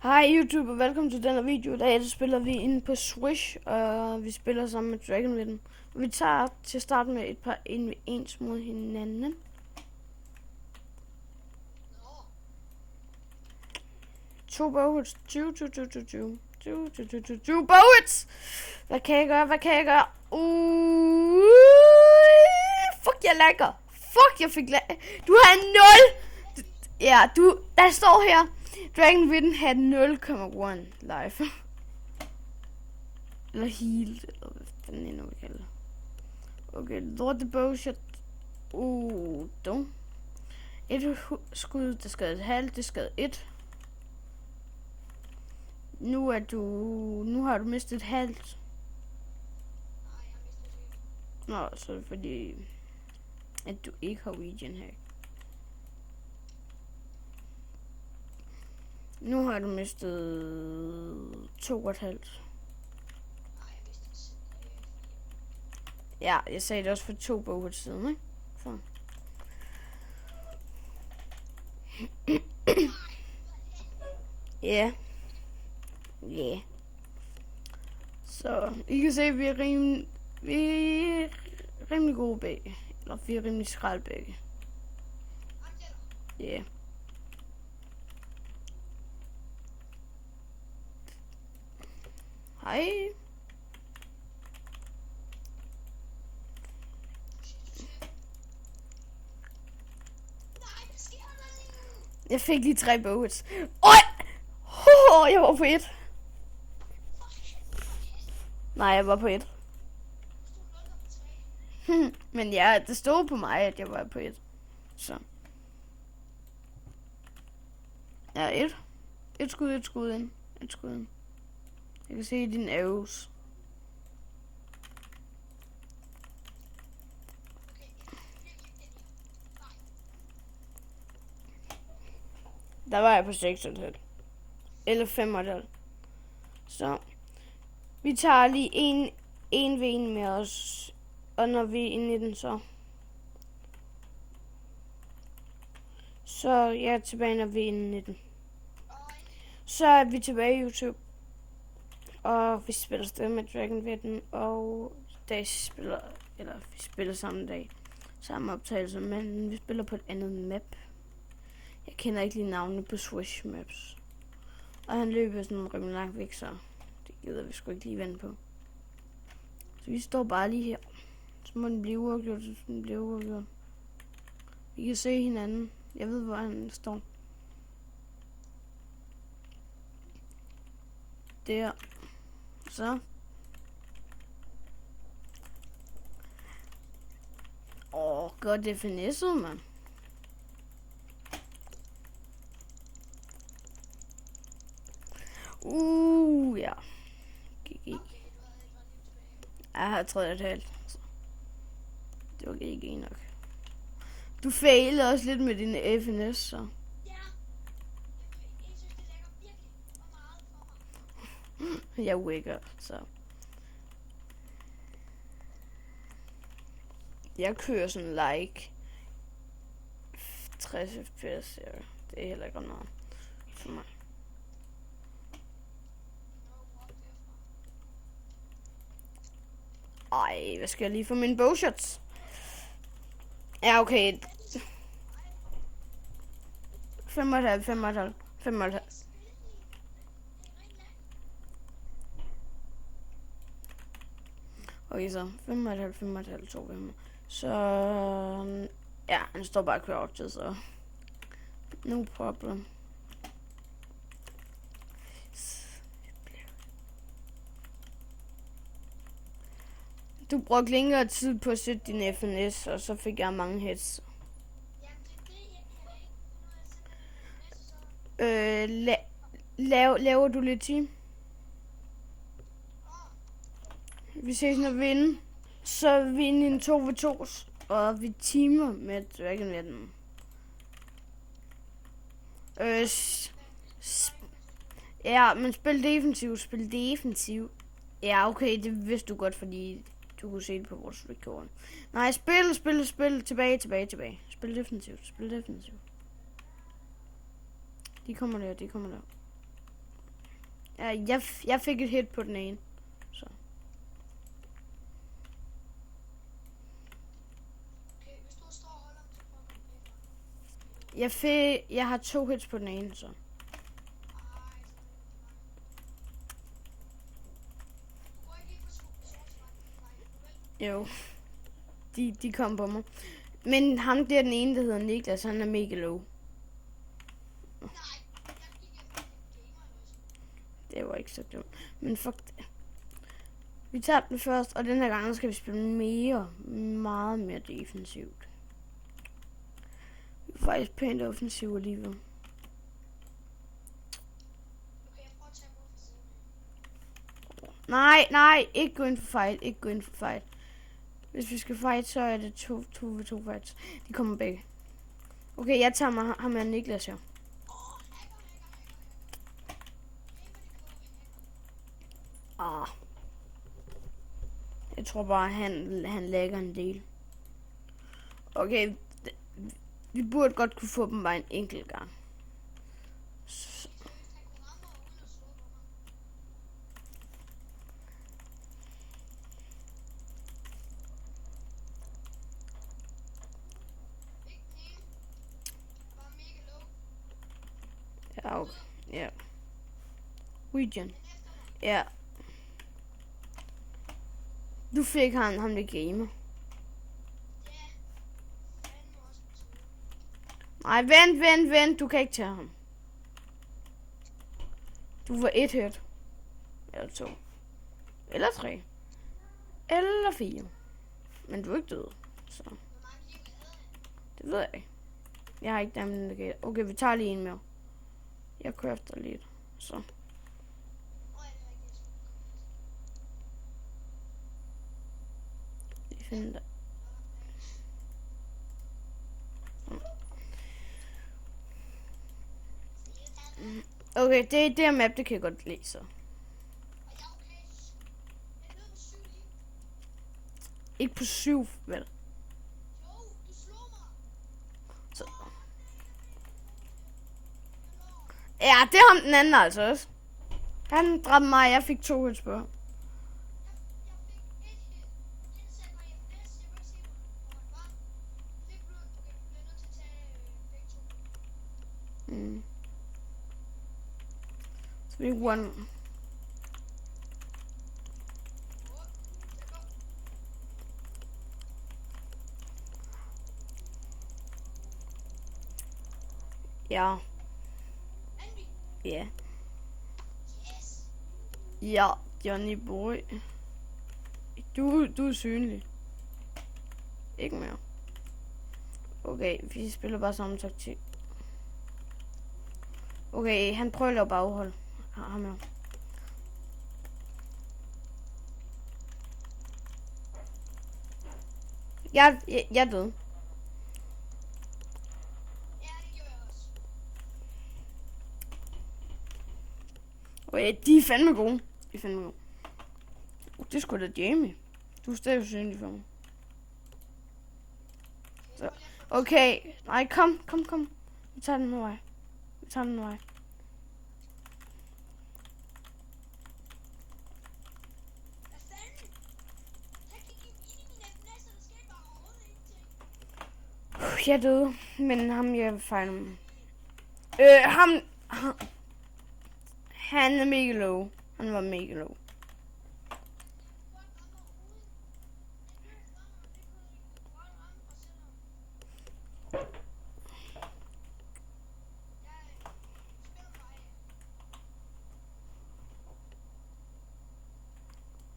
Hej YouTube og velkommen til denne video. I dag spiller vi inde på Swish, og vi spiller sammen med Dragonwitten. Vi tager til start med et par 1v1 mod hinanden. To bowhits. 20 bowhits! Hvad kan jeg gøre? Fuck, jeg lagger. Fuck, jeg fik lag. Du har 0! Ja, der står her. Dragonwitten had 0,1 life. Eller healed, eller hvad fanden endnu vi kalder det. Okay, lorte bowshot. Dum. Et skud, der skadede et halvt, det skadede et. Nu har du mistet et halvt. Nå, så er det fordi, at du ikke har regen her. Nu har du mistet 2,5. Ja, jeg sagde det også for 2 bowhits siden, ikke? Så. Ja. Ja. Så, I kan se, at vi er rimelig gode begge. Eller vi er rimelig skrald begge. Ja. Hej. Jeg fik lige 3 bowhits. Jeg var på 1. Nej, jeg var på 1. Men ja, det stod på mig, at jeg var på 1. Så. Ja, 1. Et skud ind. Et skud ind. Jeg kan se dine arrows. Der var jeg på 6,5. Eller 5,5. Så. Vi tager lige en ved en med os. Og når vi er inde i den, så er jeg tilbage, når vi er inde i den. Så er vi tilbage i YouTube. Og vi spiller stadig med Dragonwitten, og vi spiller samme dag. Samme optagelse, men vi spiller på et andet map. Jeg kender ikke lige navnene på Swish maps. Og han løber sådan rimelig langt væk, så det gider vi sgu ikke lige vende på. Så vi står bare lige her. Så må den blive uafgjort, Vi kan se hinanden. Jeg ved, hvor han står. Der. Så. Godt det finesset, mand. Ja. GG. Jeg har 3,5. Det var GG nok. Du failede også lidt med din FNS, så. Jeg waker, så. Jeg kører sådan like 60 fps, ja. Det er heller ikke meget for mig. Ej, hvad skal jeg lige få mine bowshots? Ja, okay. 5,5. Okay, så 5,5, 2 ved mig. Så ja, han står bare crouchet, så no problem. Du brugte længere tid på at sætte din FNS, og så fik jeg mange hits. Laver du lidt team? Vi ses når vi vinder. Så er vi inde i en 2v2, og vi teamer med Dragonwitten. Ja, men spil defensiv. Ja, okay, det vidste du godt, fordi du kunne se det på vores record. Nej, spil, tilbage. Spil defensivt. De kommer der. Jeg fik et hit på den ene. Så. Okay, hvis du står og holder, så prøver du Jeg har 2 hits på den ene, så. Jo. De kom på mig. Men ham der, den ene, der hedder Niklas, han er mega low. Det var ikke så dumt. Men fuck det. Vi tager den først, og den her gang skal vi spille meget mere defensivt. Vi er faktisk pænt offensivt alligevel. Nej, ikke gå ind for fight, Hvis vi skal fight, så er det 2 ved 2 fights. De kommer begge. Okay, jeg tager mig ham med Niklas her. Jeg tror bare, han lægger en del. Okay, vi burde godt kunne få dem bare en enkelt gang. Ja, okay. Ja. Region. Ja. Du fik ham det gamer. Nej, vent. Du kan ikke tage ham. Du var 1 hit. Eller 2. Eller 3. Eller 4. Men du er ikke død. Så. Det ved jeg ikke. Jeg har ikke damage indicator. Okay, vi tager lige en mere. Jeg crafter lidt. Så. Vi finder det. Okay, det her map, det kan jeg godt lide, så. Ikke på 7, vel? Så. Ja, det er ham den anden altså også. Han dræbte mig, jeg fik 2 hits på. Så vi one. Ja. Ja. Ja, Johnny boy. Du er synlig. Ikke mere. Okay, vi spiller bare samme taktik. Okay, han prøver at lave baghold. Ham her. Jeg er død. Okay, de er fandme gode. Det er sgu da Jamie. Du er stadig usynlig for mig. Så. Okay, nej, kom. Vi tager den vej. Jeg døde, men ham jeg fejler. Han er mega low. Han var mega low.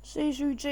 CSUT.